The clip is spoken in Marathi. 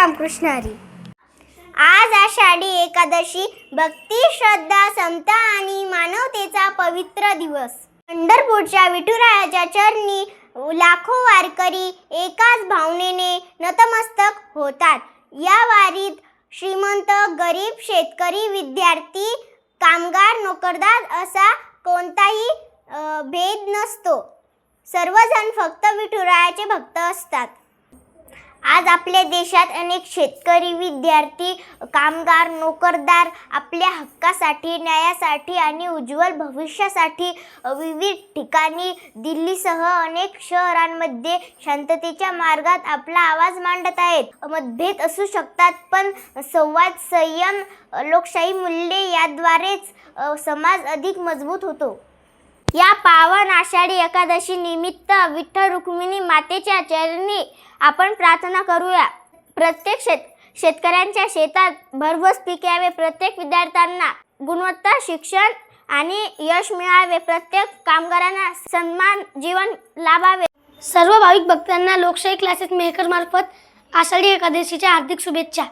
रामकृष्ण हरी. आज आषाढी एकादशी भक्ती, श्रद्धा, समता आणि मानवतेचा पवित्र दिवस. पंढरपूरच्या विठुरायाच्या चरणी लाखो वारकरी एकाच भावनेने नतमस्तक होतात. या वारीत श्रीमंत, गरीब, शेतकरी, विद्यार्थी, कामगार, नोकरदार असा कोणताही भेद नसतो. सर्वजण फक्त विठुरायाचे भक्त असतात. आज आपल्या देशात अनेक शेतकरी, विद्यार्थी, कामगार, नोकरदार आपल्या हक्कासाठी, न्यायासाठी आणि उज्ज्वल भविष्यासाठी विविध ठिकाणी दिल्लीसह अनेक शहरांमध्ये शांततेच्या मार्गात आपला आवाज मांडत आहेत. मतभेद असू शकतात, पण संवाद, संयम, लोकशाही मूल्ये याद्वारेच समाज अधिक मजबूत होतो. या पावन आषाढी एकादशी निमित्त विठ्ठल रुक्मिणी मातेच्या चरणी आपण प्रार्थना करूया. प्रत्येक शेतकऱ्यांच्या शेतात भरघोस पीक यावे, प्रत्येक विद्यार्थ्यांना गुणवत्ता शिक्षण आणि यश मिळावे, प्रत्येक कामगारांना सन्मान जीवन लाभावे. सर्व भाविक भक्तांना लोकशाही क्लासेस मेहकर मार्फत आषाढी एकादशीच्या हार्दिक शुभेच्छा.